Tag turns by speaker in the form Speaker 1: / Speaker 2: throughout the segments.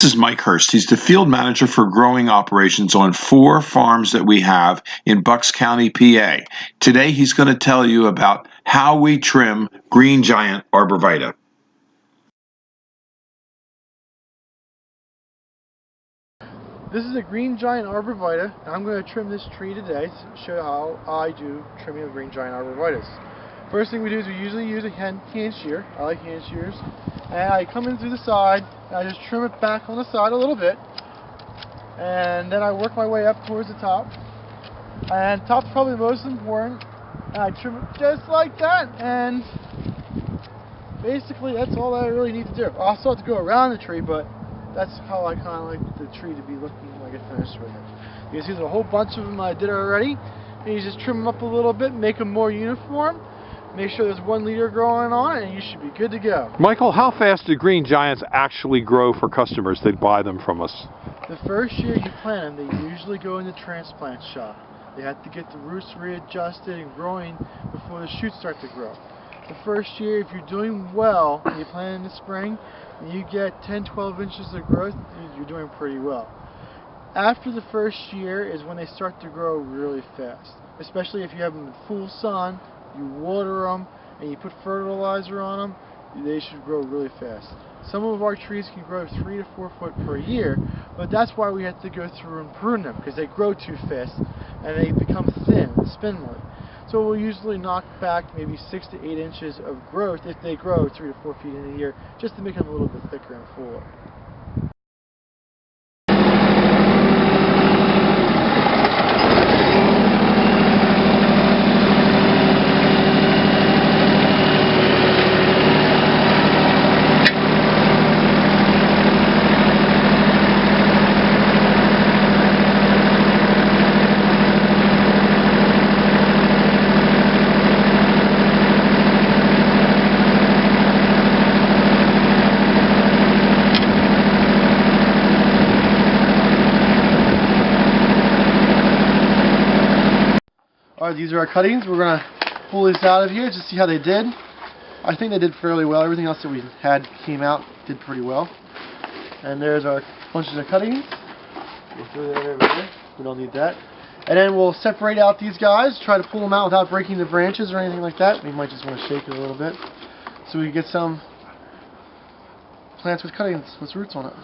Speaker 1: This is Mike Hurst. He's the field manager for growing operations on 4 farms that we have in Bucks County, PA. Today he's going to tell you about how we trim Green Giant arborvitae.
Speaker 2: This is a Green Giant arborvitae, and I'm going to trim this tree today to show how I do trimming of Green Giant arborvitaes. First thing we do is we usually use a hand shear. I like hand shears. And I come in through the side, and I just trim it back on the side a little bit. And then I work my way up towards the top. And top's probably the most important. And I trim it just like that. And basically that's all I really need to do. I also have to go around the tree, but that's how I kind of like the tree to be looking when I get finished with it. You can see there's a whole bunch of them I did already. And you just trim them up a little bit, make them more uniform. Make sure there's 1 leader growing on it, and you should be good to go.
Speaker 3: Michael, how fast do Green Giants actually grow for customers that buy them from us?
Speaker 2: The first year you plant them, they usually go in the transplant shot. They have to get the roots readjusted and growing before the shoots start to grow. The first year, if you're doing well, and you plant in the spring, and you get 10-12 inches of growth, you're doing pretty well. After the first year is when they start to grow really fast, especially if you have them in full sun. You water them and you put fertilizer on them, they should grow really fast. Some of our trees can grow 3 to 4 foot per year, but that's why we have to go through and prune them, because they grow too fast and they become thin and spindly. So we'll usually knock back maybe 6 to 8 inches of growth if they grow 3 to 4 feet in a year, just to make them a little bit thicker and fuller. Alright, these are our cuttings. We're going to pull this out of here to see how they did. I think they did fairly well. Everything else that we had came out did pretty well. And there's our bunches of cuttings. We'll throw that over there. We don't need that. And then we'll separate out these guys, try to pull them out without breaking the branches or anything like that. We might just want to shake it a little bit so we can get some plants with cuttings, with roots on it.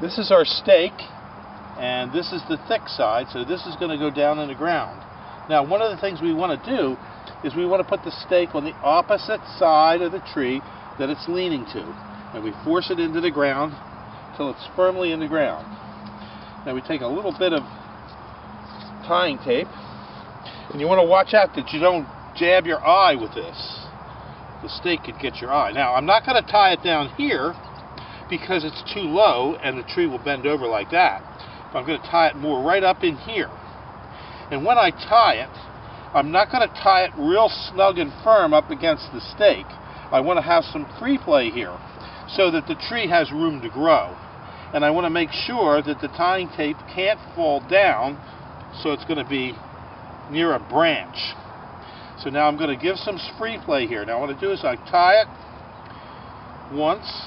Speaker 4: This is our stake, and this is the thick side, so this is going to go down in the ground. Now, one of the things we want to do is we want to put the stake on the opposite side of the tree that it's leaning to. And we force it into the ground until it's firmly in the ground. Now we take a little bit of tying tape, and you want to watch out that you don't jab your eye with this. The stake could get your eye. Now, I'm not going to tie it down here, because it's too low and the tree will bend over like that. I'm going to tie it more right up in here. And when I tie it, I'm not going to tie it real snug and firm up against the stake. I want to have some free play here so that the tree has room to grow. And I want to make sure that the tying tape can't fall down, so it's going to be near a branch. So now I'm going to give some free play here. Now what I do is I tie it once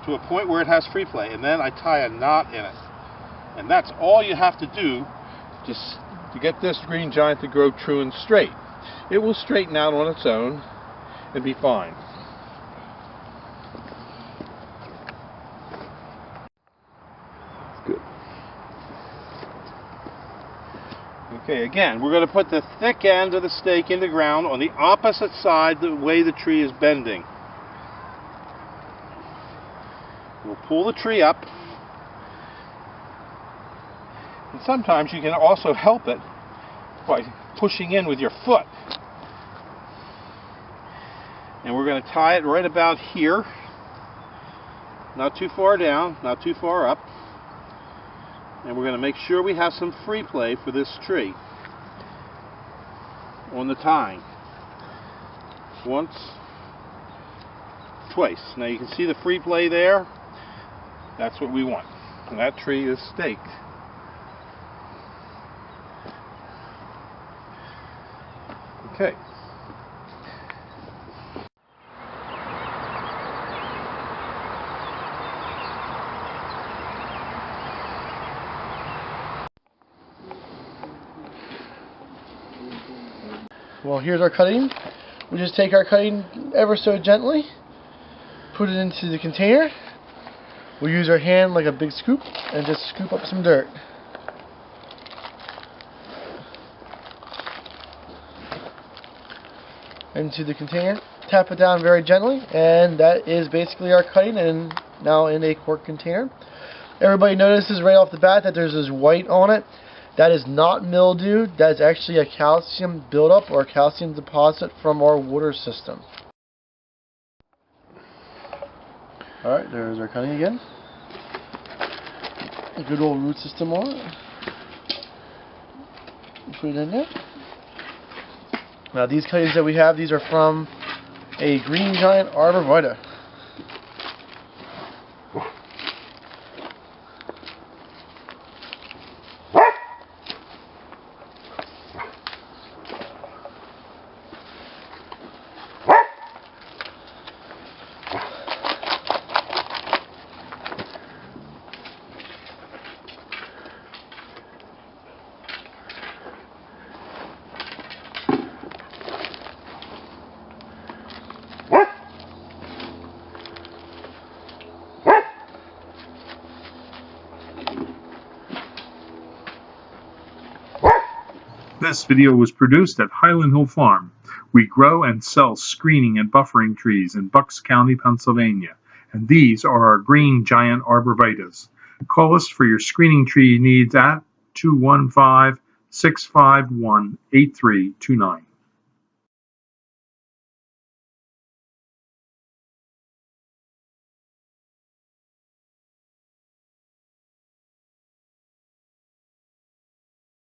Speaker 4: to a point where it has free play, and then I tie a knot in it. And that's all you have to do just to get this Green Giant to grow true and straight. It will straighten out on its own and be fine. Good. Okay, again, we're going to put the thick end of the stake in the ground on the opposite side the way the tree is bending. We'll pull the tree up, and sometimes you can also help it by pushing in with your foot. And we're going to tie it right about here, not too far down, not too far up, and we're going to make sure we have some free play for this tree on the tying. Once, twice. Now you can see the free play there. That's what we want. And that tree is staked.
Speaker 3: Okay.
Speaker 2: Well, here's our cutting. We just take our cutting ever so gently, put it into the container. We use our hand like a big scoop and just scoop up some dirt. Into the container, tap it down very gently, and that is basically our cutting, and now in a quart container. Everybody notices right off the bat that there's this white on it. That is not mildew. That is actually a calcium buildup or a calcium deposit from our water system. Alright, there's our cutting again. A good old root system on it. Put it in there. Now these cuttings that we have, these are from a green giant arborvitae.
Speaker 5: This video was produced at Highland Hill Farm. We grow and sell screening and buffering trees in Bucks County, Pennsylvania, and these are our green giant arborvitaes. Call us for your screening tree needs at 215-651-8329.